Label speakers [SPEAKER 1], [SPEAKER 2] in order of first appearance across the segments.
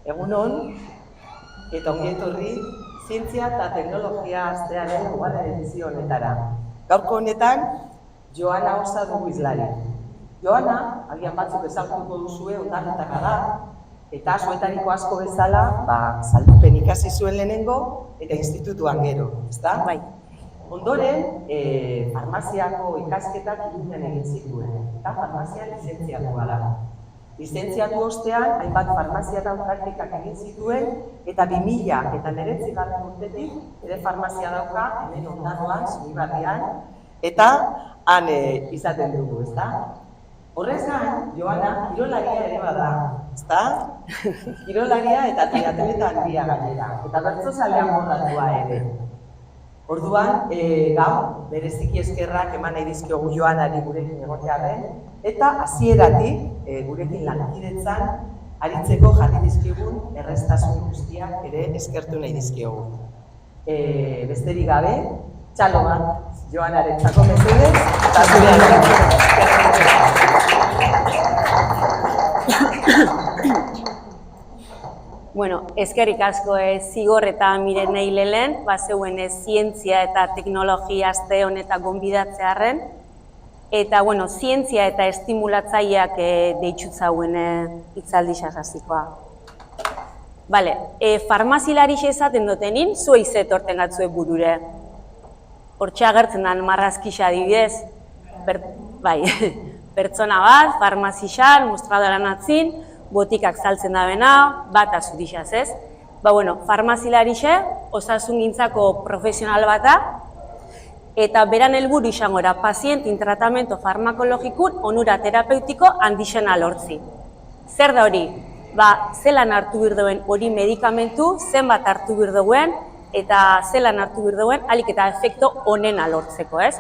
[SPEAKER 1] Egunon, eta ongi etorri, zientzia eta teknologia astearen 2. edizio honetara. Gaurko honetan, Joana Osa dugu izlari. Joana, agian batzuk ezagutuko duzue ondarritarra da, eta zuetariko asko bezala, saldupen ikasi zuen lehenengo eta institutuan gero, ezta?
[SPEAKER 2] Bai.
[SPEAKER 1] Ondoren, farmaziako ikasketak Iruñan egin zituen, eta farmazia lizentziatua da. Lizentziatu ostean, hainbat farmaziatan praktikak egin zituen, eta 2000 eta 19. urtetik ere farmazia dauka, hemen Ondarroan, Zuribarrian, eta han izaten dugu, ezta? Horrez gain, Joana, kirolaria ere bada, ezta? Kirolaria eta triatleta handia gainera, eta bertsozalean borratua ere. Orduan, gaur, bereziki eskerrak eman nahi dizkiogu Joanari gurekin egotearen, eta hasieratik gurekin lankidetzan aritzeko jarri dizkigun erreztasun guztiak ere eskertu nahi dizkiogu. Besterik gabe, txalo bat Joanarentzako mesedez, eta zurean.
[SPEAKER 2] Bueno, eskerrik asko Zigor eta Mirenei Lelen, zeuen zientzia eta teknologia aste honetan gonbidatzearren, eta bueno, zientzia eta estimulatzaileak deitutzauen hitzaldi sasazikoa. Bale, farmazilari esaten dutenin, zuei zetorten gatzue burure. Hortxe agertzen den marrazkisa adibidez, pertsona bat, farmazixan, mostradoran atzin, botikak saltzen da bena, bat azurixaz ez. Farmazilarixe, osasungintzako profesional bata, eta beran helburu izango da pazientin tratamentu farmakologikun onura terapeutiko handixena lortzi. Zer da hori? Zelan hartu birdoen hori medikamentu, zenbat hartu birdoen, eta zelan hartu birdoen, alik eta efekto onena lortzeko ez.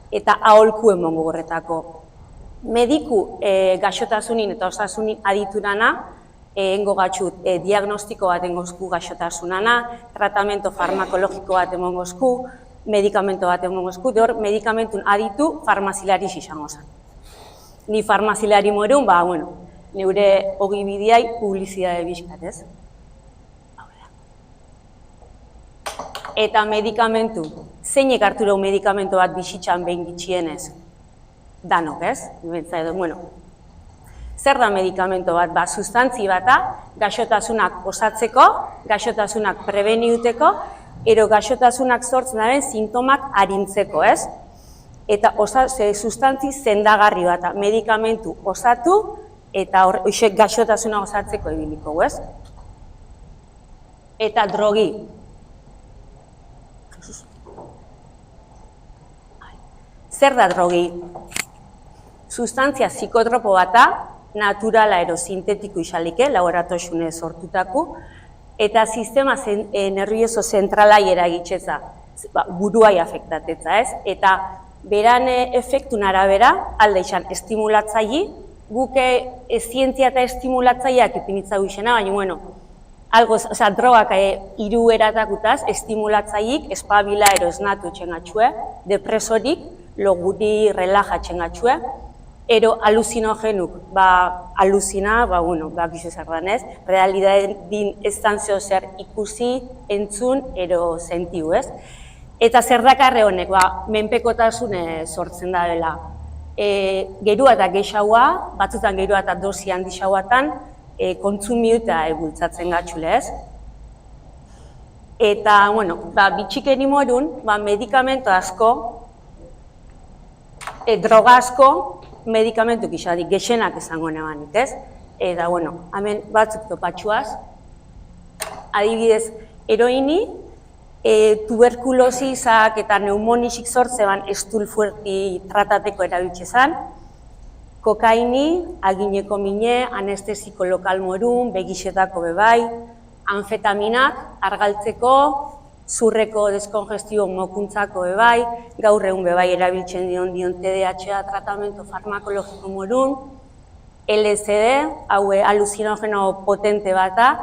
[SPEAKER 2] Eta aholku emongo horretako. Mediku gaixotasunin eta osasunin aditurana, engo gatxut diagnostiko bat engozku gaixotasunana, tratamentu farmakologiko bat emongozku, medikamento bat emongozku, hor medikamentun aditu farmazilari izango zen. Ni farmazilari morun, neure hogi bideai publizidade bizkat, ez? Eta medikamentu, zeinek hartu dugu medikamento bat bizitzan behin gitxienez? Danok, ez? Zer da medikamento bat? Sustantzi bata, gaixotasunak osatzeko, gaixotasunak prebeniuteko, ero gaixotasunak sortzen daren sintomak arintzeko, ez? Eta sustantzi sendagarri bata, medikamentu osatu, eta gaixotasuna osatzeko ibiliko, ez? Eta drogi. Zer da drogi? Sustantzia psikotropo bata, naturala ero sintetiko izalike, laboratorioan sortutako, eta sistema nervioso zentralai eragitzetza, buruai afektatetza, ez? Eta beran efektun arabera, alde izan estimulatzaile, guke zientzia eta estimulatzaileak ipinitzagu izena, baina, drogak hiru eratakutaz, estimulatzailek, espabila ero esnatu txengatxue, depresorik, loguri relajatzen gatxue, ero aluzinogenuk, aluzina, gizu zer danez, realidadin ez zantzio zer ikusi, entzun, ero sentiu, ez? Eta zer dakarre honek, menpekotasun sortzen da dela. Gerua eta geixaua, batzutan gerua eta dosi handixauatan, kontsumiuta bultzatzen gatxule, ez? Eta, bitxikeni morun, medikamentu asko, droga asko, medikamentu gixadik, gexenak esango nebanik, ez? Eta, hemen batzuk topatxuaz, adibidez, heroini, tuberkulosizak eta neumonixik sortzeban estulfuerti tratateko erabiltzezan, kokaini, agineko mine, anestesiko lokal morun, begixetako bebai, anfetaminak, argaltzeko, zurreko deskongestio mokuntzako bebai, gaur egun bebai erabiltzen dion TDAH tratamentu farmakologiko morun, LSD, hau aluzinogeno potente bata,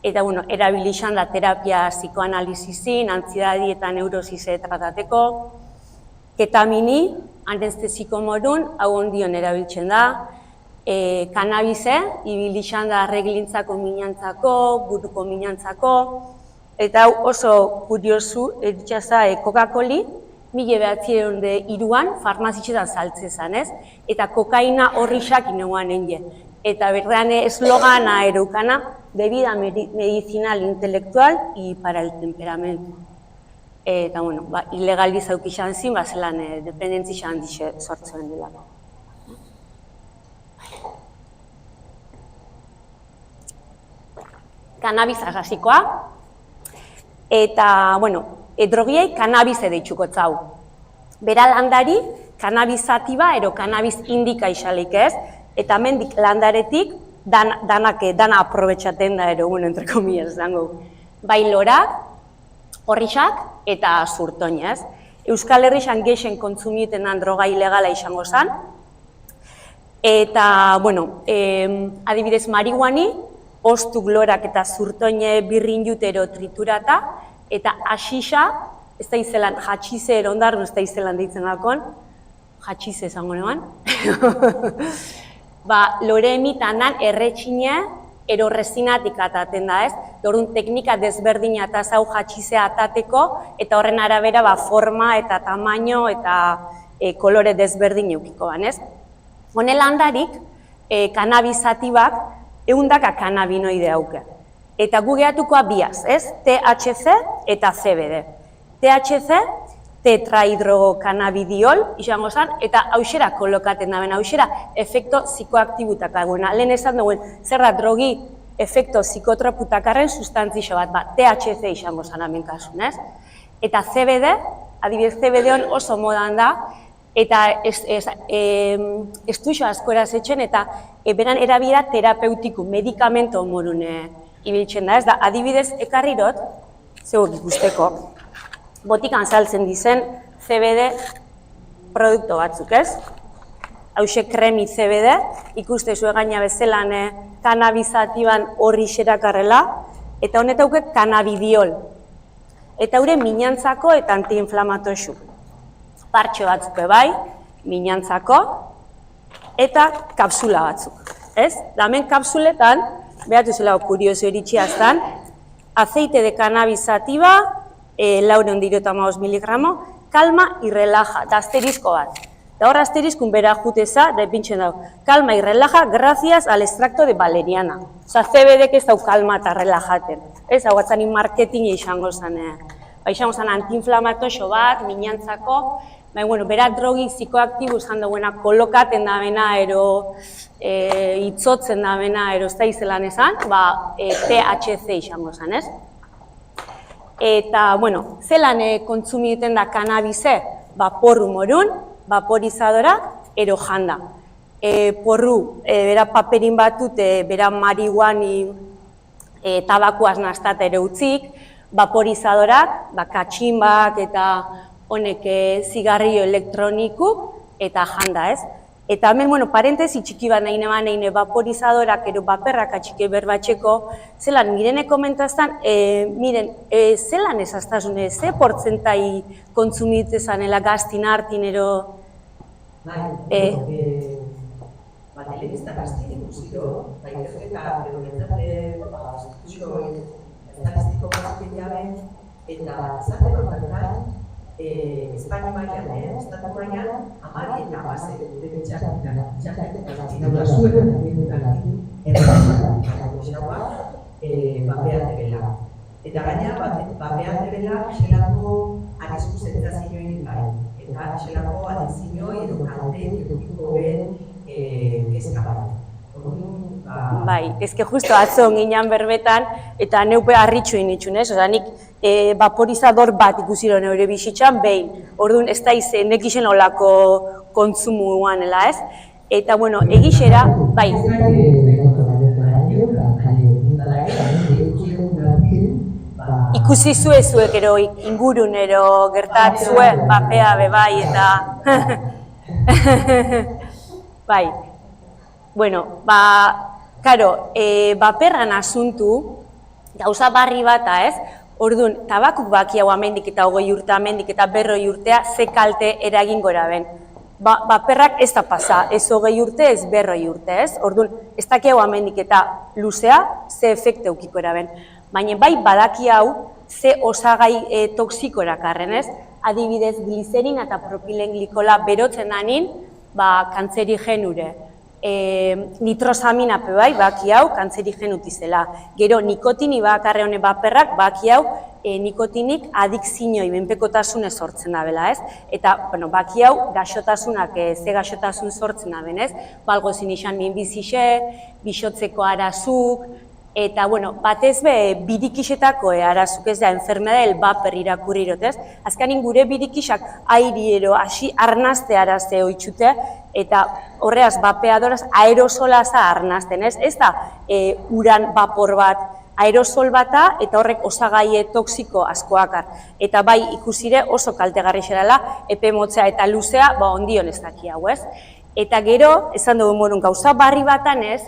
[SPEAKER 2] eta erabilizan da terapia psikoanalizizin, antziedadi eta neurosise tratateko, ketamini, anestesiko morun, hau ondion erabiltzen da, Kanabize, ibil izan da arreglintzako minantzako, buruko minantzako, eta oso kuriosu, ditxaza Coca-Coli, 1903an farmazitxetan saltzezan, ez? Eta kokaina horrixak inoan enge. Eta berdean eslogana eraukana, bebida medicinal intelektual y para el temperamento. Eta, bueno, ilegalizauk izan zin, zelan dependentzi izan dixe sortzen dela. Kanabis arrasikoa, eta, bueno, drogiei kanabize deitxuko txau. Bera landari, kanabis sativa ero kanabis indika isalik ez, eta mendik landaretik dana aprobetxaten da ero, bueno, entre comillas, zango. Bai lorak, horrixak eta zurtoinez. Euskal Herrixan geixen kontsumiten dan droga ilegala izango zan. Eta, bueno, adibidez marihuani, ostuk lorak eta zurtoine birrin jutero triturata, eta asixa, ez da izelan, jatxize erondarun, ez da izelan deitzen dakon, jatxize esango neban. Lore emitanan erretxine ero resinatik ataten da ez, dorun teknika desberdina eta zau jatxizea atateko, eta horren arabera forma eta tamaino eta kolore desberdin eukiko ban ez. Hone landarik, kanabizatibak, eundaka kanabinoide hauke. Eta gu gehatukoa biaz, ez? THC eta CBD. THC, tetrahidrokannabidiol, izango zan, eta hauxera kolokaten daben, hauxera efekto psikoaktibutak dagoena. Lehen esan duen, zer da drogi efekto psikotroputakarren sustantzixo bat, THC izango zan hemen kasun, ez? Eta CBD, adibidez CBD oso modan da, eta estuixo askora zetxen, eta beran erabira terapeutiku, medikamento morun ibiltzen da, ez da, adibidez ekarrirot, zegoek ikusteko, botikan saltzen dizen CBD produktu batzuk, ez? Hauxe kremi CBD, ikuste zuen gaina bezelan kanabizatiban horri xerakarrela, eta honetauke kannabidiol. Eta haure minantzako eta antiinflamatoxu. Partxe batzuk bai, minantzako, eta kapsula batzuk, ez? Da hemen kapsuletan, behatu zela kurioso eritxiaztan, aceite de cannabisativa, 450 miligramo, calma y relaja, da asterizko bat. Da hor asterizkun bera juteza, da epintzen dago, calma y relaja gracias al extracto de valeriana. Osa, CBD-ek ez dau calma eta relajaten. Ez, hau batzani marketing izango zen. Izango zen antiinflamatoxo bat, minantzako, bueno, bera drogi psikoaktibu izan duena kolokaten da bena, ero itzotzen da bena, ero ez da izelan esan, THC izango zen, ez? Eta, bueno, zelan kontsumiten da kanabize, porru morun, vaporizadora, ero janda. Porru, bera paperin batut, bera marihuani tabakuaz nastat ere utzik, vaporizadorak, katxinbak eta honek zigarrio elektroniku eta janda, ez? Eta hemen, bueno, parentesi txiki bat nahi neban egin vaporizadorak ero baperrak atxike berbatxeko, zelan, mirene komentaztan, miren, zelan ezaztasune, ze portzentai kontsumitezanela gaztin hartin ero?
[SPEAKER 1] Telebista gaztin ikusiko, ikerketa edo bentzate, estatistiko batzuk jaben, eta zateko bertan, Espainia mailan, estatu mailan, 10 eta base gure txaketak zinauda zuen, bapean debela. Eta gaina, bapean debela, xelako adizku zentzazioen bai. Eta xelako adizioi edo kalte edukiko ben kezka bat.
[SPEAKER 2] Bai, ezke justo atzo ginean berbetan, eta neupe harritxu initxun, ez? Osa, nik vaporizador bat ikusiro neure bizitzan, behin. Orduan, ez da nek izen olako kontsumuan, ez? Eta, bueno, egixera, bai. Ikusi zuek ero ingurun ero gertatzue, bapea bebai eta... Bai. Bueno, karo, baperran asuntu, gauza barri bata, ez? Orduan, tabakuk baki hau amendik eta 20 urte amendik eta 40 urtea ze kalte eragin gora ben. baperrak ez da pasa, ez 20 urte, ez 40 urte, ez? Orduan, ez dakiau amendik eta luzea, ze efekte eukiko eraben. Baina bai badaki hau, ze osagai toksiko erakarren, ez? Adibidez, gliserina eta propilenglykola berotzen danin, kantzerigenure. Nitrosamina bai, baki hau, kantzerigen utizela. Gero, nikotini bakarre honen baperrak, baki hau, nikotinik adikzinoi, menpekotasune sortzen da bela, ez? Eta, baki hau, gaxotasunak, ze gaxotasun sortzen da ben, ez? Balgozin izan minbizixe, bixotzeko arazuk, eta, batez be, birikixetako arazuk ez da, enfermedel baper irakurrirot, ez? Azkanin gure birikixak airiero, hasi arnazte araze oitxute, eta horreaz, bapeadoraz, aerosolaza arnazten, ez? Ez da, uran bapor bat, aerosol bata, eta horrek osagai toksiko askoakar. Eta bai, ikusire oso kaltegarri xerala, epe motzea eta luzea, ondion ez daki hau, ez? Eta gero, esan dugu morun gauza barri batan, ez?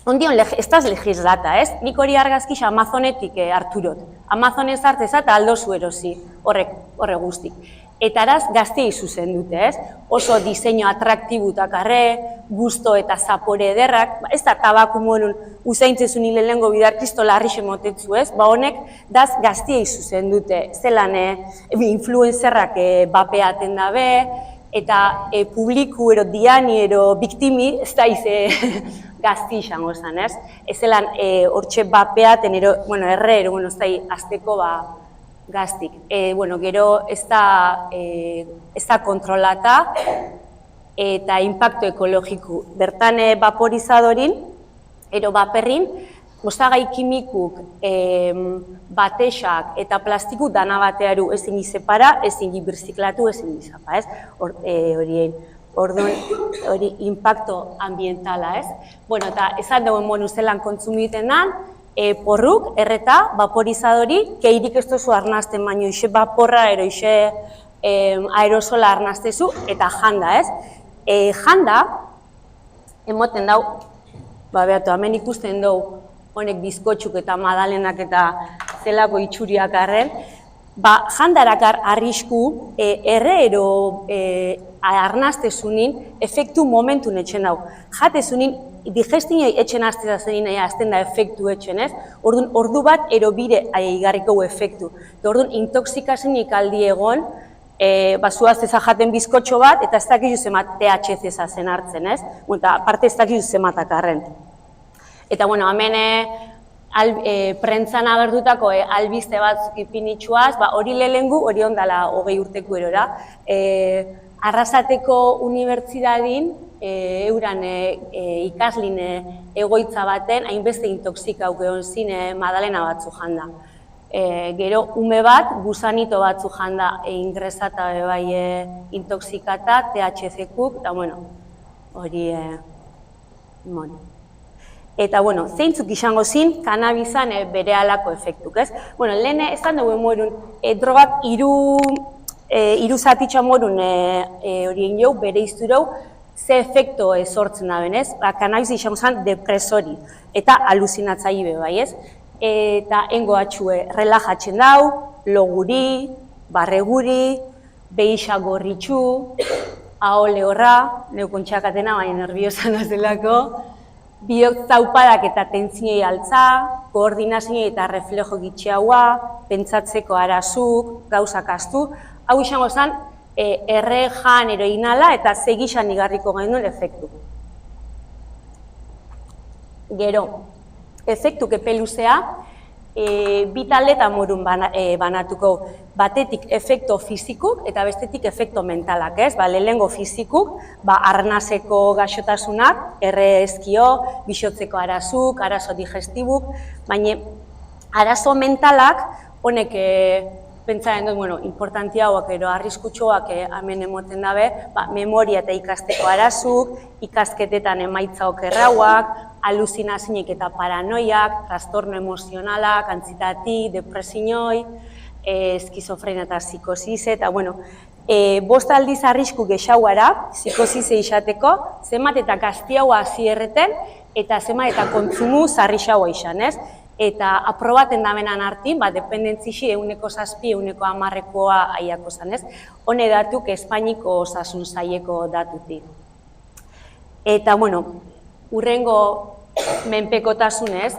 [SPEAKER 2] Ondion, ez da legislata, ez? Nik hori argazkix Amazonetik harturot. Amazonez hartzez eta aldozu erosi, horrek guztik. Eta araz, gaztei zuzen dute, ez? Oso diseinu atraktibutak arre, gusto eta zapore ederrak, ez da tabaku morun usaintzezun hile lehengo bidarkistola harrixe motetzu, ez? Honek, daz gaztei zuzen dute, zelan influenzerrak bapeaten dabe, eta publiku ero diani ero biktimi, ez da ize gazti izango zen, ez? Ez zelan hortxe bapeaten ero, erre ero, ez da azteko gaztik. Gero ez da kontrolata eta impacto ekologiku. Bertan vaporizadorin, ero baperrin, osagai kimikuk, batexak eta plastiku dana batearu ezin izepara, ezin birziklatu, ezin izapa, ez? Orduan, hori impacto ambientala, ez? Eta esan dugu zelan kontsumiten dan, porruk, erreta, vaporizadori, keirik ez duzu arnazten baino, ixe vaporra ero, ixe aerosola arnaztezu, eta janda, ez? Janda, emoten dau, hemen ikusten dugu, honek bizkotxuk eta madalenak eta zelako itxuriak arren, jandarakar arrisku erre ero arnaztezunin efektu momentun etxen hau. Jatezunin, digestinoi etxen aztezazenin azten da efektu etxen, ez? Orduan, ordu bat ero bire igarriko efektu. Orduan, intoxikazenik aldi egon, zuaz jaten bizkotxo bat, eta ez dakizu zemat THC zazen hartzen, ez? Eta aparte ez dakizu zematak arren. Eta, hemen prentzan agertutako albiste bat ipinitxuaz, hori lehengu, hori ondala 20 urteko erora. Arrasateko unibertsidadin, euran ikaslin egoitza baten, hainbeste intoxikau gehon zine madalena batzu janda. Gero, ume bat, gusanito batzu janda ingresata bai intoxikata, THC-kuk, eta hori, Eta, zeintzuk izango zin, kanabizan bere alako efektuk, ez? Lehen esan dugu morun, drogak hiru zatitxo morun horien jau, bere izturau, ze efekto sortzen da benez, kanabiz izango zen depresori eta aluzinatzaile bai, ez? Eta engo atxue relajatzen dau, loguri, barreguri, behixa gorritxu, ahole horra, neukontxakatena, baina nerviosa nazelako, biok zaupadak eta tentzioi altza, koordinazioa eta reflejo gitxeaua, pentsatzeko arazuk, gauzak astu, hau izango zen, erre jan eroinala eta segixan igarriko genuen efektu. Gero, efektuk epeluzea, bi taldetan morun banatuko, batetik efekto fizikuk eta bestetik efekto mentalak, ez? Lehengo fizikuk, arnazeko gaxotasunak, erre ezkio, bixotzeko arazuk, arazo digestibuk, baina arazo mentalak, honek pentsaren dut, importantia hauak ero arriskutxoak hemen emoten dabe, memoria eta ikasteko arazuk, ikasketetan emaitza okerrauak, aluzinazioak eta paranoiak, trastorno emozionalak, antsietati, depresioi, eskizofrenia eta psikosise, eta bost aldiz arrisku gexauara, psikosise izateko, zemat eta gaztiaua hasi erreten, eta zemat eta kontsumu zarrixaua izan, ez? eta aprobaten dabenan artin, dependentzixi 7%-10%koa aiako zanez, hone datuk Espainiko osasun saileko datutik. Eta, bueno, urrengo menpekotasunez,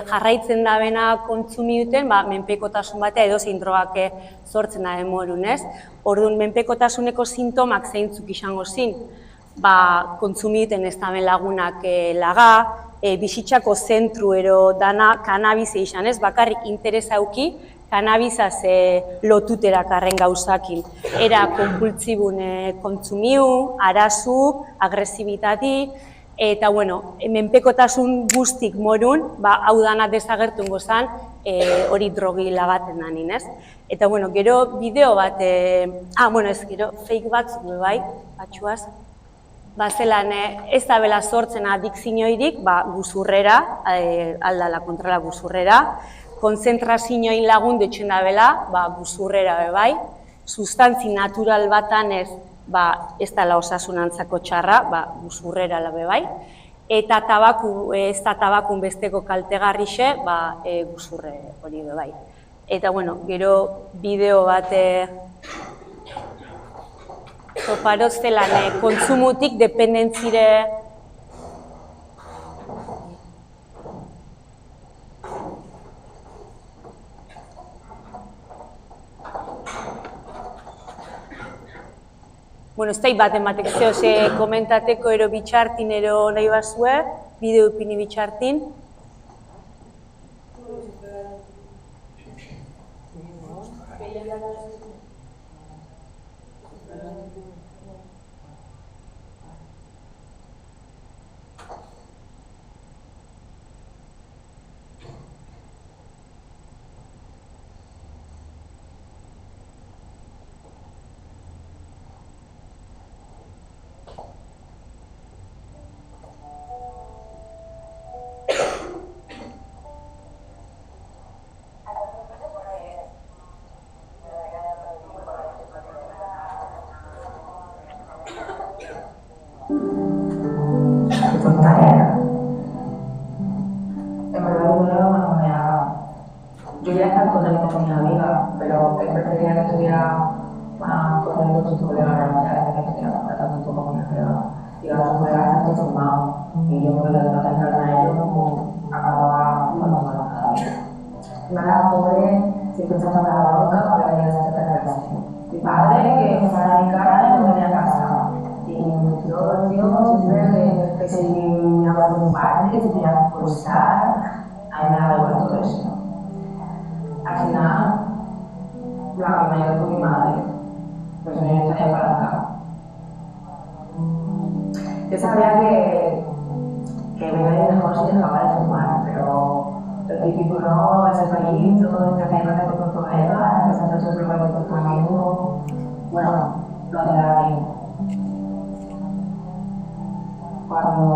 [SPEAKER 2] jarraitzen dabena kontsumi duten, menpekotasun batea edozein drogak sortzen da demorunez. Orduan, menpekotasuneko sintomak zeintzuk izango zin, kontsumi duten ez daben lagunak laga, bizitzako zentru ero dana kanabize izan ez, bakarrik interesa auki, kanabizaz lotuterak arren gauzakin. Era konpultsibun kontsumiu, arazu, agresibitati, eta, bueno, menpekotasun guztik morun, hau dana desagertu gozan, hori drogi lagaten da ninez. Eta, bueno, gero bideo bat, gero fake batzuk bai, batxuaz, zelan ez da bela sortzen adikzinoirik, guzurrera, aldala kontrala guzurrera, konzentrazioin lagundu etxen da bela, guzurrera bai, sustantzi natural batan ez dela osasunantzako txarra, guzurrera labe bai, eta ez da tabakun besteko kaltegarrixe, guzurre hori bai. Eta, bueno, gero bideo bat toparoz zelan kontsumutik dependentzire Bueno, ez da baten batek zehoz komentateko ero bitxartin ero nahi bazue, bideo ipini bitxartin.
[SPEAKER 3] Yo quería estar con él con mi amiga, pero él prefería que estuviera con él con sus colegas, realmente que estuviera tratando un poco con mi colega. Y a los colegas están transformados. Y yo creo que de no tener a ellos acababa formando la vida. Me era pobre, siempre estaba en la boca para ir a esta relación. Mi padre, que me para mi cara, no venía a casa. Y yo, siempre que si me hablaba de un padre, que se tenía que pulsar, a mí me daba igual todo eso. Al final, la que me ayudó fue mi madre, pues yo no estaría para acá. Yo sabía que me iba a ir mejor si dejaba de fumar, pero lo típico no, ese fallito, entreteniéndote con tus colegas, empezando sus problemas con tus amigos, bueno, lo de la vida. Cuando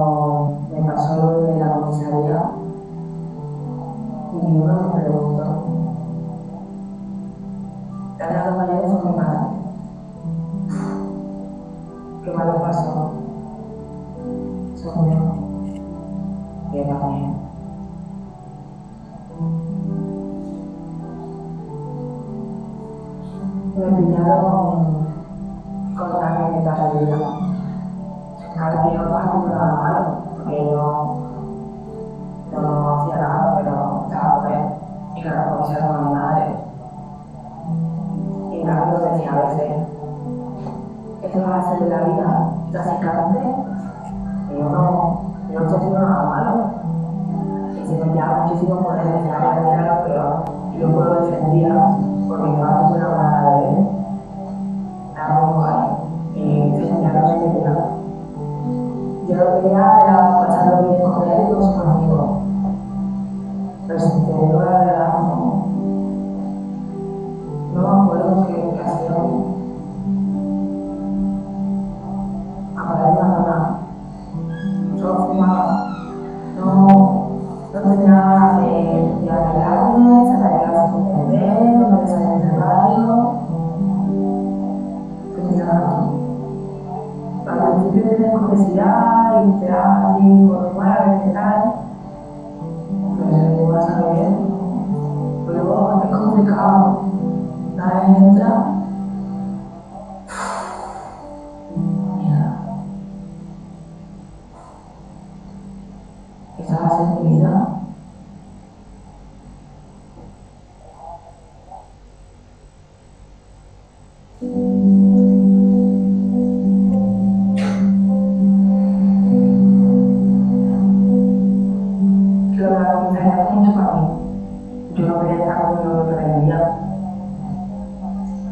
[SPEAKER 3] me pasó lo de la comisaría, y uno me preguntó, las dos mayores son mi madre. ¿Qué malo pasó? Se murió. Y yo también. Me pillaron con la camioneta salida. Claro que yo no hacía nada malo, porque yo no hacía nada, pero estaba bien. Y claro, porque se era mi madre. Y claro, lo decía a veces, ¿qué te vas a hacer de la vida? ¿Estás acicante? Y yo no estoy haciendo nada malo. Y se me llama muchísimo por él, decía que era lo peor. Y yo lo defendía, porque yo no tuve nada de él. Era muy guay. Y se sentía que no se quería. Yo lo que quería era pasarlo bien con él y con sus amigos. Pero si te digo la verdad, no me acuerdo qué hacía. Aparte de nada, yo fumaba, no tenía nada de arreglarme, sacar con el bebé, no me salía del radio, tenía nada. Al principio tenía curiosidad y te así por fumar, a ver qué tal, pero vas a ver. caos, nadie entra. Mierda. Esa va a ser mi vida. Lo de la comisaría fue mucho para mí. Yo no quería estar con lo que vendía.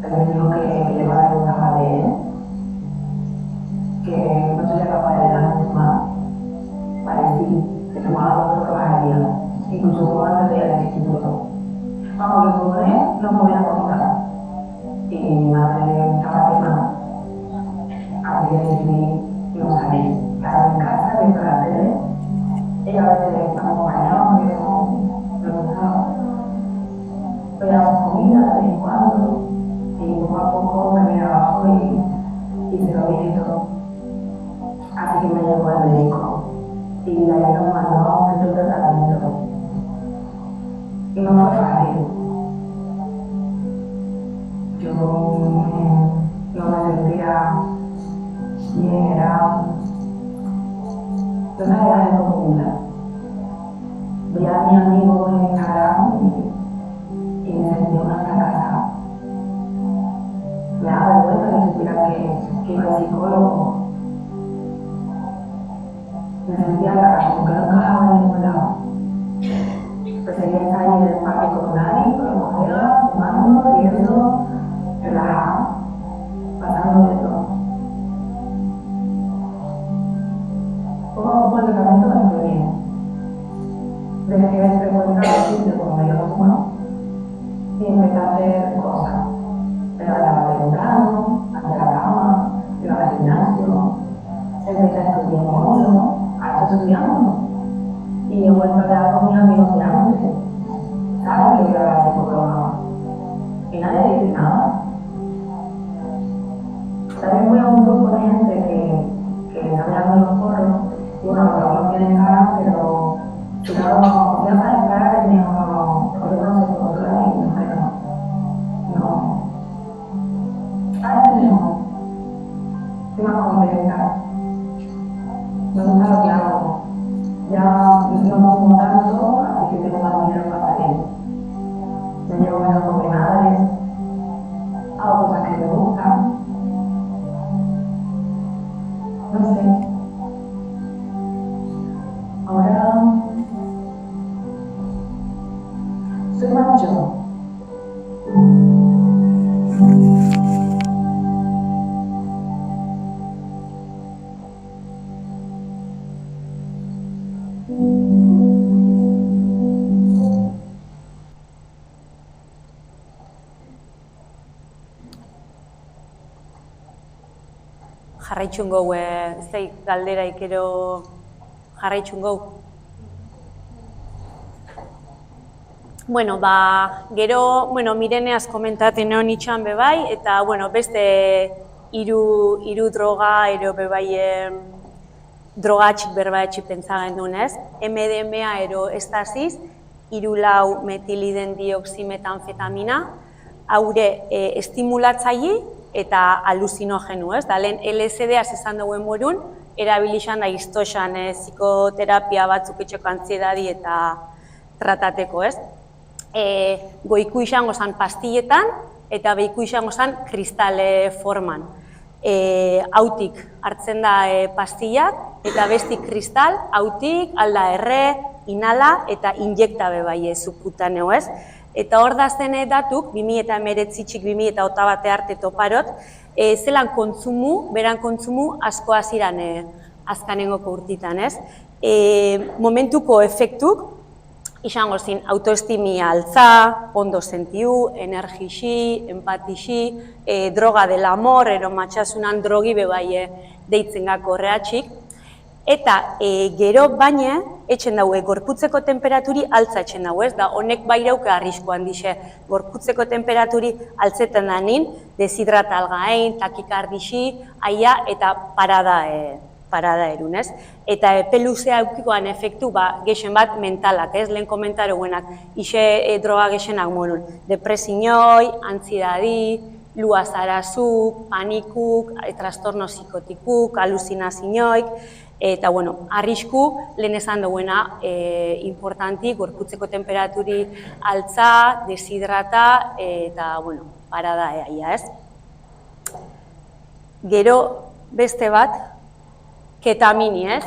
[SPEAKER 3] Él me dijo que le iba a dar una caja de él, que no sería capaz de dar más. Parecía que tomaba otro trabajaría, incluso antes de ir al instituto. Vamos, que con él no podía contar. Y mi madre estaba quemada. Así que decidí no salir. Quedarme en casa, ver la tele. Ella a veces me acompañaba, pero me gustaba. Pedíamos comida de vez en cuando. Y poco a poco me vine abajo y se lo dije todo. Así que me llevó al médico. Y de ahí nos mandó a un centro de tratamiento. Y no fue fácil. Yo no me sentía bien, era una edad de comida. Veía a mis amigos en Instagram y me sentía una fracasada. Me daba vergüenza que supiera que iba al psicólogo. Me sentía rara, como que no encajaba en ningún lado. Prefería estar ahí en el parque con nadie, con los colegas, fumando, riendo, relajado, pasando de todo. Poco a poco el tratamiento me fue bien. Desde que me encontraba el sitio cuando yo lo tomaba y empecé a hacer cosas. Me levantaba temprano, hacía la cama, iba al gimnasio, empecé a estudiar módulo, hasta estudiando. Y he vuelto a hablar con mis amigos de antes. Saben que voy a la psicóloga. Y nadie dice nada. También voy a un grupo de gente que está mirando los foros. Y bueno, no tienen cara, pero si no me vas a esperar, es mejor porque no se controla y no creo. No. A veces no. Estoy más contenta. Me gusta lo que hago. Ya no me fumo tanto, así que tengo más dinero para salir. Me llevo mejor con mi madre, hago cosas que me gustan. No sé. Ahora soy más yo.
[SPEAKER 2] Jarraitzun gau, zei galdera ikero jarraitzun gau. Bueno, gero, Mireneaz komentaten egon itxan bebai, eta, beste hiru droga, ero bebai drogatxik berbaetxik pentsagen dunez. MDMA ero estasiz, 3,4 metiliden dioximetanfetamina, haure estimulatzaile eta aluzinogenu, ez? Da, lehen LSD-az esan duen morun, erabilixan da iztoxan psikoterapia batzuk etxeko antziedadi eta tratateko, ez? Goiku izango zen pastilletan eta behiku izango zen kristale forman. Hautik hartzen da pastillak eta bestik kristal, hautik, alda erre, inala eta injektabe bai zukutaneo, ez? Eta hor da zen datuk, 2019-txik 2021 arte toparot, zelan beran kontsumu asko aziran azkanengoko urtitan, ez? Momentuko efektuk, izango zin autoestimi altza, ondo sentiu, energixi, empatixi, droga del amor, ero matxasunan drogi bebai deitzen gako horreatxik. Eta gero baina, etxen daue, gorputzeko temperaturi altza etxen daue, ez da, honek bairauke arrisko handixe. Gorputzeko temperaturi altzetan da nin, deshidrata algain, takikardixi, aia eta parada parada erun, ez? Eta epe luzea eukikoan efektu, gexen bat mentalak, ez? Lehen komentaroguenak, ixe droga gexenak morun, depresiñoi, antsiedadi, luaz arazu, panikuk, trastorno psikotikuk, aluzinazioik, eta, bueno, arrisku, lehen esan duguena, importanti, gorputzeko temperaturi altza, deshidrata, eta, bueno, parada eaia, ez? Gero, beste bat, ketamini, ez?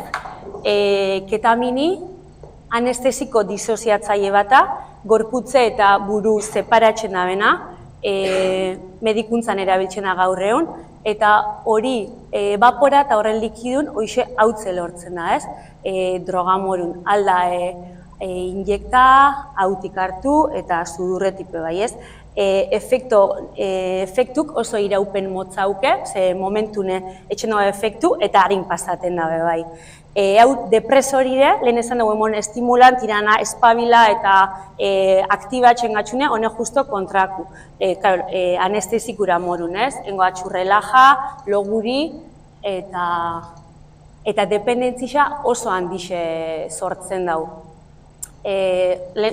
[SPEAKER 2] Ketamini, anestesiko disoziatzaile bata, gorputze eta buru separatzen dabena, medikuntzan erabiltzena gaur egun, eta hori bapora eta horren likidun hoxe hautze lortzen da, ez? Drogamorun alda injekta, hautik hartu eta sudurretipe bai, ez? Efektuk oso iraupen motzauke, ze momentune etxen dago efektu eta harin pasaten dabe bai. Hau depresorire, lehen esan dugu estimulant, irana, espabila eta aktibatzen gatxune, honek justo kontraku. Anestesikura morun, ez? Engo atxurrelaja, loguri eta dependentzia oso handixe sortzen dau.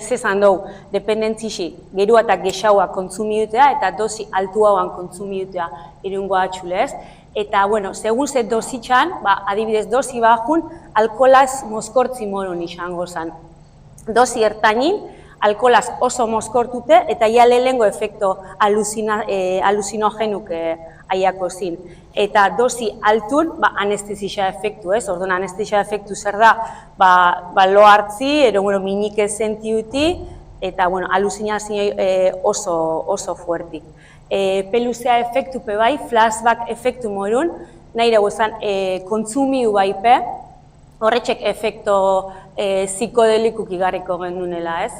[SPEAKER 2] Zezan dugu, dependentzixi, gerua eta gexaua kontsumidutea eta dosi altu hauan kontsumidutea irungo atxulez. Eta, bueno, segun ze dositxan, adibidez dosi bajun, alkolaz mozkortzi morun izango zen. Dosi ertainin, alkolaz oso mozkortute eta ia lehengo efekto alusinogenuk aiako zin. Eta dosi altun, anestesia efektu, ez? Orduan, anestesia efektu zer da, lo hartzi, ero, bueno, minik ez sentiuti, eta, bueno, alusinazio oso fuertik. Peluzea efektu pe bai, flashback efektu morun, nahi dugu zen kontsumiu baipe, horretxek efekto psikodelikuk igarriko gendunela, ez?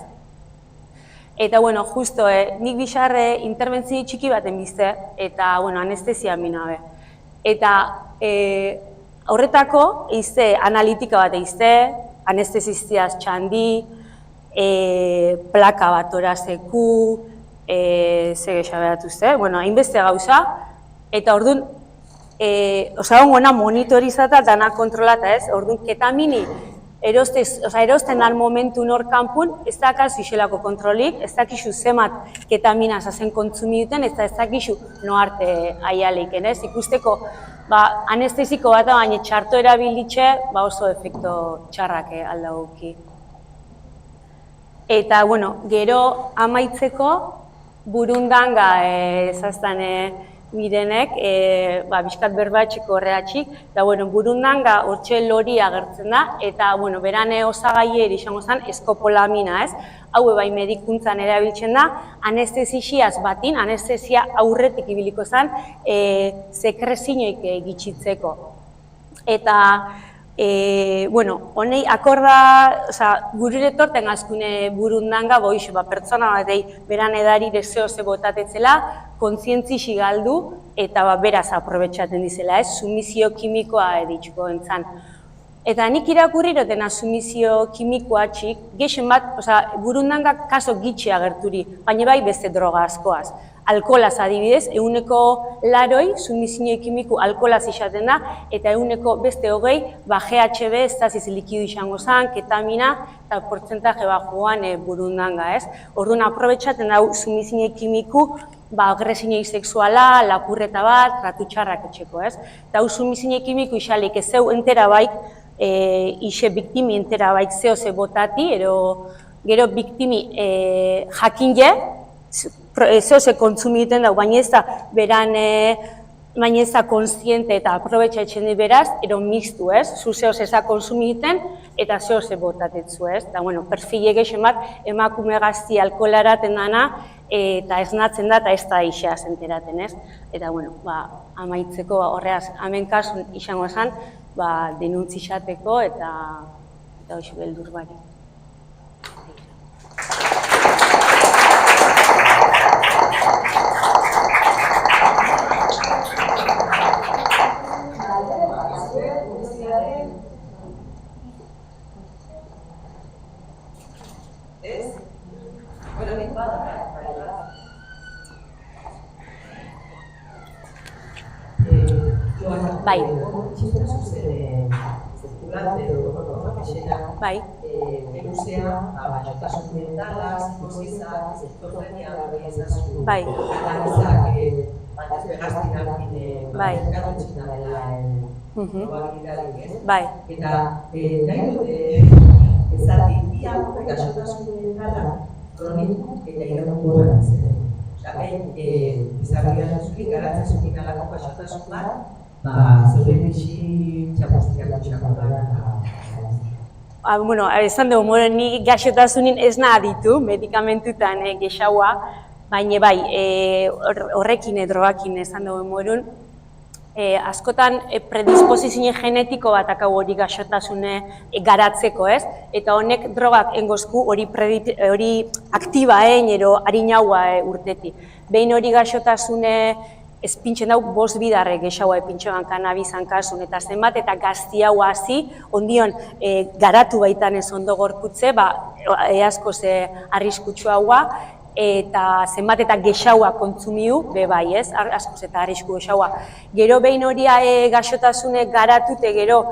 [SPEAKER 2] Eta, bueno, justo, nik bixarre interbentzio txiki baten bizte, eta, bueno, anestesia minabe. Eta, horretako, izte, analitika bat izte, anestesistiaz txandi, plaka bat orazeku, ze gexaberatu izte, bueno, hainbeste gauza, eta orduan, osagongoena monitorizata dana kontrolata, ez? Orduan, ketamini, erosten dan momentu nor kanpun, ez dakaz ixelako kontrolik, ez dakizu zemat ketamina zazen kontsumi duten, ez dakizu no arte aialeiken, ez? Ikusteko, anestesiko bat baina txarto erabilitxe, oso efekto txarrak aldagoki. Eta, bueno, gero amaitzeko, burundanga ezaztan mirenek, bizkat berbatxeko horreatxik, eta, bueno, burundanga hortxe lori agertzen da, eta, bueno, berane osagaie izango zen eskopolamina, ez? Hau bai medikuntzan erabiltzen da, anestesiaz batin, anestesia aurretik ibiliko zen, sekrezinoik gitxitzeko. Eta, bueno, honei akorda, gurure torten azkune burundanga, pertsona batei beran edari deseo ze botatetzela, kontzientzixi galdu eta beraz aprobetxaten dizela, ez? Sumizio kimikoa editxuko entzan. Eta nik irakurrirotena sumizio kimikoa txik, gexen bat, burundanga kaso gitxi agerturi, baina bai beste droga askoaz. Alkolaz adibidez, 100 sumizio kimiku alkolaz izaten da, eta 100 beste 20 GHB estaziz likidu izango zen, ketamina eta portzentaje bajoan burundanga, ez? Orduan aprobetxaten da sumizio kimiku, agresinei sexuala, lapurreta bat, tratu txarrak etxeko, ez? Eta sumizio kimiku isalik ez zeu entera baik, ise biktimi entera baik zeo ze botati, gero biktimi jakinge, zeo ze kontsumiten dago, baina ez da beran, baina ez da konstiente eta aprobetxa etxen di beraz, ero mixtu, ez? Zu zeo ze konsumiten eta zeo ze botatetzu, ez? Eta, bueno, perfile gexen bat, emakume gazti alkoholaraten dana, eta esnatzen da eta ez da isea zenteraten, ez? Eta, bueno, amaitzeko horreaz, hemen kasun izango zen, denuntzixateko eta hoxe beldur bari.
[SPEAKER 1] Ez? Bueno, nik bat, Joana.
[SPEAKER 2] Bai.
[SPEAKER 1] Txiste zuzen, zirkulante edo profesional,
[SPEAKER 2] Bai.
[SPEAKER 1] Beruzea, gaixotasun mentala, psikosizak, esquizofrenia, ezazu,
[SPEAKER 2] Bai.
[SPEAKER 1] analizak, batez begaztinak,
[SPEAKER 2] Bai.
[SPEAKER 1] garrantzitsuna dela probabilitateak, ez?
[SPEAKER 2] Bai.
[SPEAKER 1] Eta nahi dut, ezati, bi hauek gaixotasun mentala, kroniko eta iraunkorra zen. Osea, behin, izarrian garatzen zuten alako gaixotasun bat, zure bixi txapostiak txako da.
[SPEAKER 2] Bueno, esan dugu, ni gaixotasunin ez nahi ditu, medikamentutan gexaua, baina bai, horrekin, drogakin esan dugu morun, askotan predisposizio genetiko bat akau hori gaixotasune garatzeko, ez? Eta honek drogak engozku hori aktibaen, ero harinaua urteti. Behin hori gaixotasune ez pintxen dauk 5 bidarre gexaua pintxoan kanabizan kasun, eta zenbat eta gazti hau hasi, ondion garatu baitan ez ondo gorputze, asko ze arriskutsu haua, eta zenbat eta gexaua kontsumiu, be bai ez, asko eta arrisku gexaua. Gero behin hori gaixotasune garatute gero,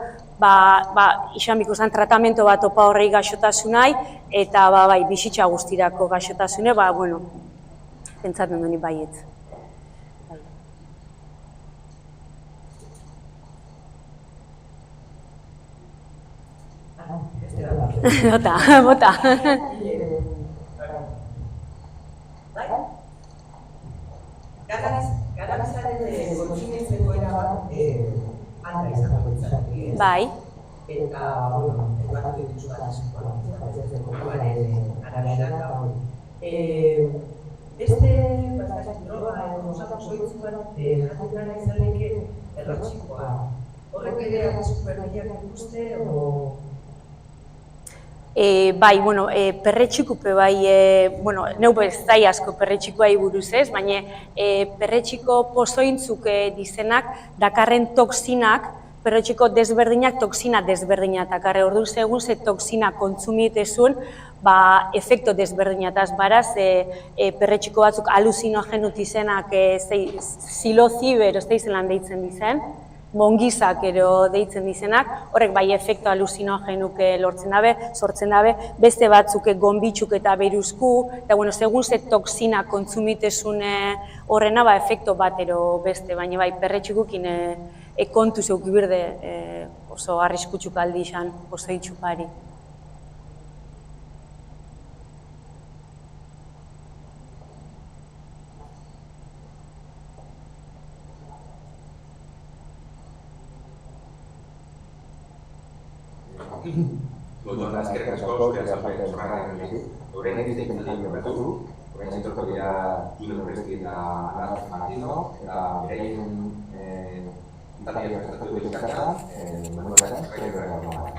[SPEAKER 2] izan biko zen tratamentu bat opa horrei gaixotasunai, eta bai, bizitza guztirako gaixotasune, bueno, pentsatzen duni baietz. Bota.
[SPEAKER 1] Kanabizaren kontsumitzeko erabat alta izango ditzatik.
[SPEAKER 2] Bai.
[SPEAKER 1] Eta, bat dituzu bat, arabianak. Beste, droga edo osatu zoitzuan, jaten gara izaneke errotxikoa. Horrek ere arrisku berdiak ikuste,
[SPEAKER 2] Bai, perretxikupe bai, neu ez zai asko perretxikoai buruz ez, baina perretxiko pozointzuk dizenak dakarren toksinak, perretxiko desberdinak toksina desberdina dakarre, ordu segun ze toksina kontsumitezun, efekto desberdinataz baraz, perretxiko batzuk aluzinogenu dizenak silociber, ez da izelan deitzen dizen, mongizak ero deitzen dizenak, horrek bai efektu alusinogenuk lortzen dabe, sortzen dabe, beste batzuk gonbitxuk eta beruzku, eta segun ze toksina kontsumitezun horrena, efektu bat ero beste, baina bai perretxikukin kontu zeukibirde oso arriskutsuk aldi izan, oso itxupari.
[SPEAKER 4] Bukan eskerrik asko zure azalpen zorraren egin. Orain egiten dut bertu, orain zentorko dira Julen Urrezkin da Ana Martino, eta bereien intatia bertatuko ditukatzea, manuela, horrein berra.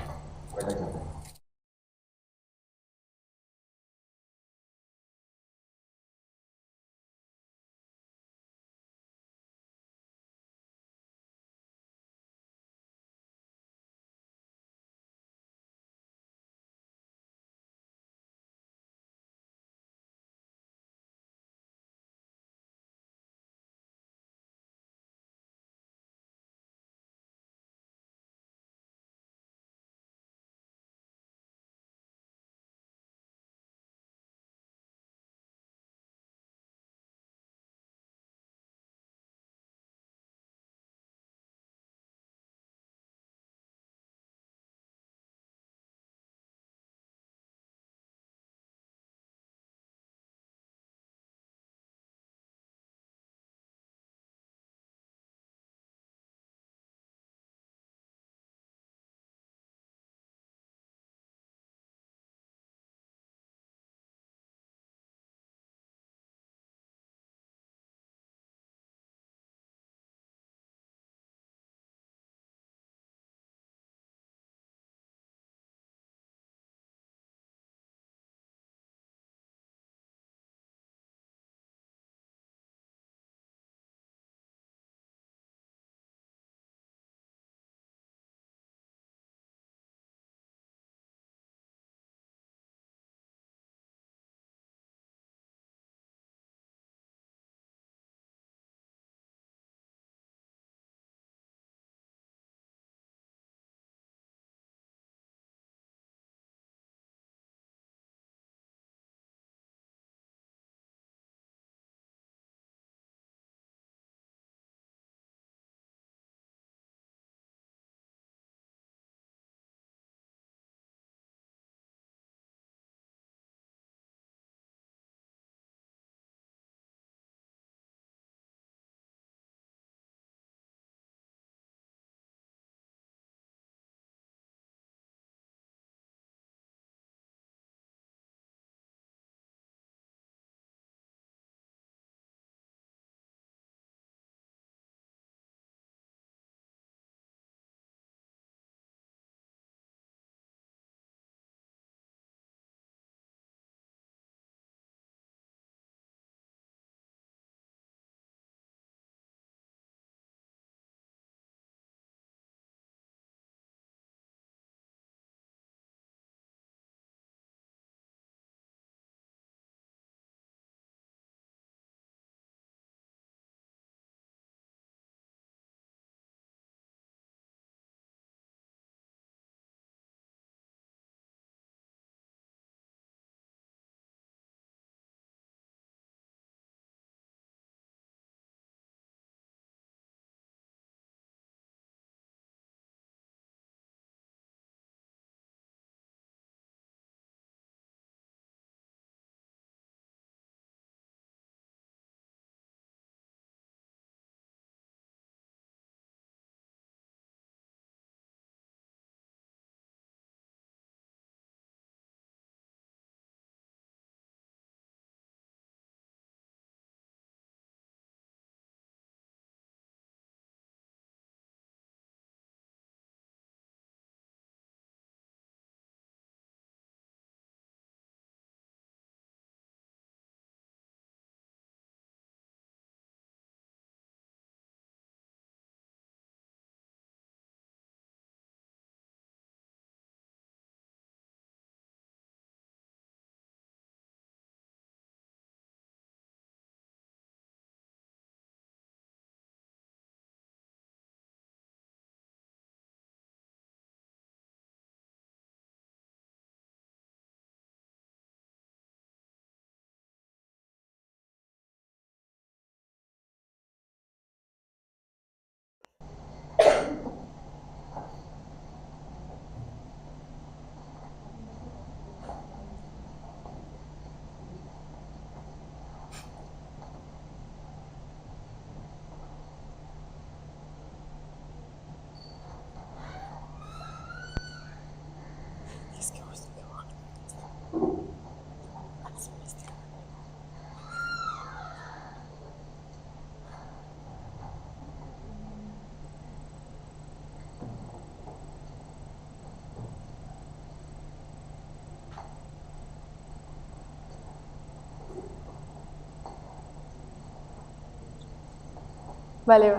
[SPEAKER 5] Bale,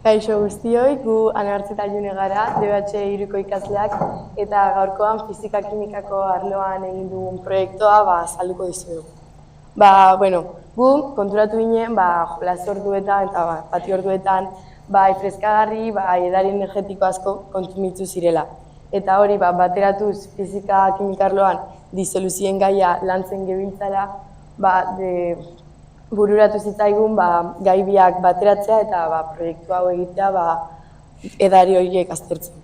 [SPEAKER 5] kaixo guztioi, gu Anartz eta June gara, DBH iruko ikasleak, eta gaurkoan fizika-kimikako arloan egin dugun proiektua azalduko dizuegu. Gu konturatu ginen, jolas orduetan eta patio orduetan, freskagarri, edari energetiko asko kontsumitu zirela. Eta hori bateratuz fizika-kimika arloan disoluzioen gaia lantzen gebiltzala, bururatu zitzaigun gai biak bateratzea eta proiektu hau egitea edari horiek aztertzen.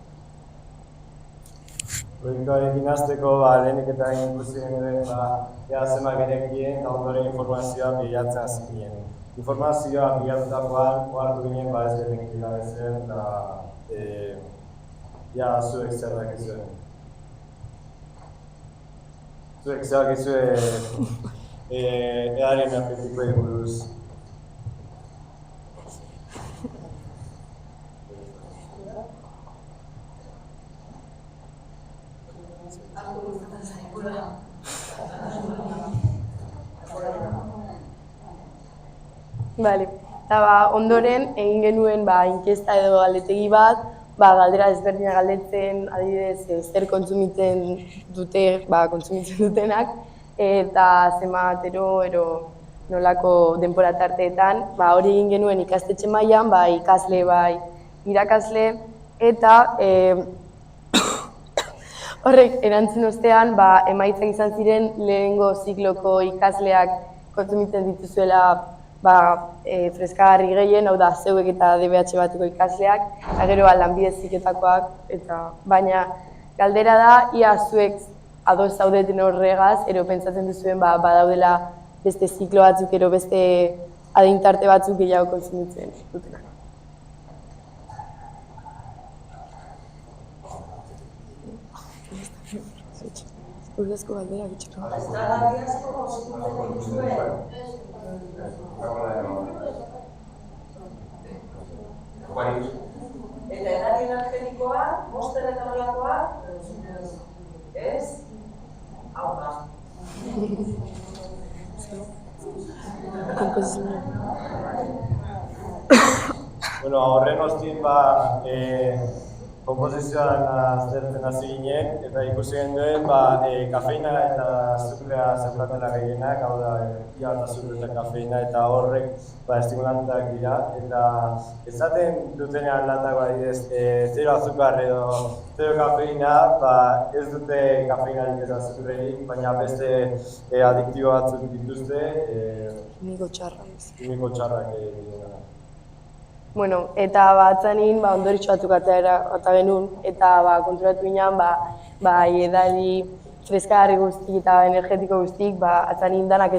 [SPEAKER 6] Proiektuarekin hasteko lehenik eta ikusi genuen ea zenbat genekien eta ondoren informazioa bilatzen hasi ginen. Informazioa bilatutakoan ohartu ginen ez genekila bezen eta zuek zer dakizuen. Zuek zer dakizuen edari energetikoei buruz.
[SPEAKER 5] Ondoren egin genuen inkesta edo galdetegi bat, galdera ezberdinak galdetzen, adibidez zer kontsumitzen dutenak, eta zenbat ero nolako denbora tarteetan, hori egin genuen ikastetxe mailan, ikasle, irakasle, eta horrek erantzun ostean emaitzak izan ziren lehenengo zikloko ikasleak kontsumitzen dituzuela freskagarri gehien, hau da zeuek eta DBH bateko ikasleak, eta gero lanbide heziketakoak, baina galdera da ia zuek ados zaudeten horregaz, ero pentsatzen duzuen badaudela beste ziklo batzuk, ero beste adintarte batzuk gehiago kontsumitzen dutenak. Urdezko galdera bitxeko.
[SPEAKER 1] Freskagarri asko kontsumitzen dituzuen. Eta edari energetikoa, Monster eta horrelakoa, ez? Hau da.
[SPEAKER 6] Horren ostin konposizioan aztertzen hasi ginen, eta ikusi genuen kafeina eta azukrea zeukatela gehienak, hau da, ia eta azukre eta kafeina, eta horrek estimulantak dira, eta esaten dutenean latak zero azukar edo zero kafeina, ez dute kafeina edo azukrerik, baina beste adiktibo batzuk dituzte.
[SPEAKER 5] Kimiko txarrak.
[SPEAKER 6] Kimiko txarrak dira.
[SPEAKER 5] Eta atzanin ondoritxo batzuk ata genuen, eta konturatu ginen, edari freskagarri guztik eta energetiko guztik, atzanin danak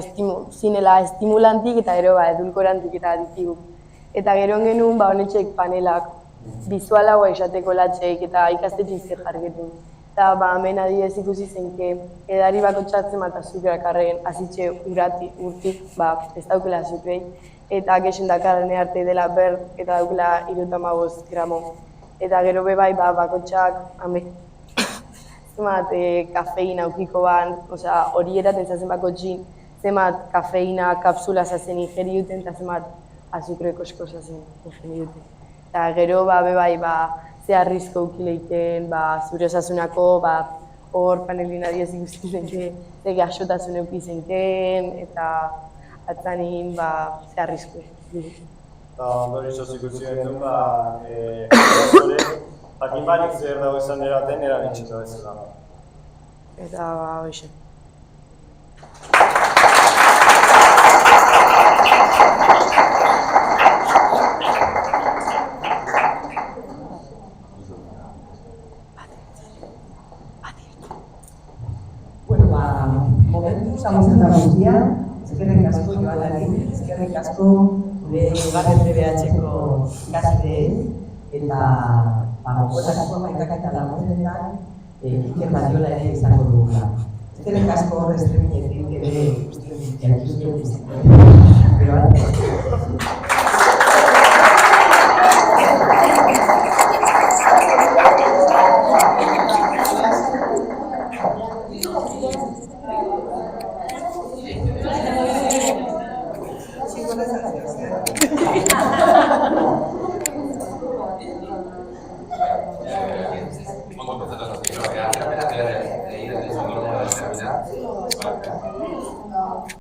[SPEAKER 5] zinela estimulantik eta gero edulkorantik eta adiktibu. Eta gero genuen honetxek panelak, bizualagoa esateko latxeik eta ikastetxik zer jargetun. Eta hemen adibidez ikusi zenke edari bakotxatzen bat azukreak arregen azitxe urtik, ez daukela azukrei. Eta gexen dakarren arte dela eta daukela 35 gramo. Eta gero bakotxak, zemat kafeina aukiko hori eraten zazen bakotxin, zemat kafeina kapsula zazen ingeri duten eta zemat azukre kosko zazen ingeri duten. Eta gero ze arrizko aukileiten, zure osasunako, hor panelin adiez ikusten zenke, ze gaxotasun eukizenken, eta atzanin ze arrizko.
[SPEAKER 6] Ondorioz ikusi genuen, jakin barik zer dago izan eraten erabitxetu bezala.
[SPEAKER 5] Eta hoxe.
[SPEAKER 1] Momentu zauzeta guztian, eskerrik asko Joanari, eskerrik asko gure Ibarren DBH-ko ikasleei, eta mokoetako maikak eta lagunetan Iker Badiola ere izango dugula. Eskerrik asko Streaminetik ere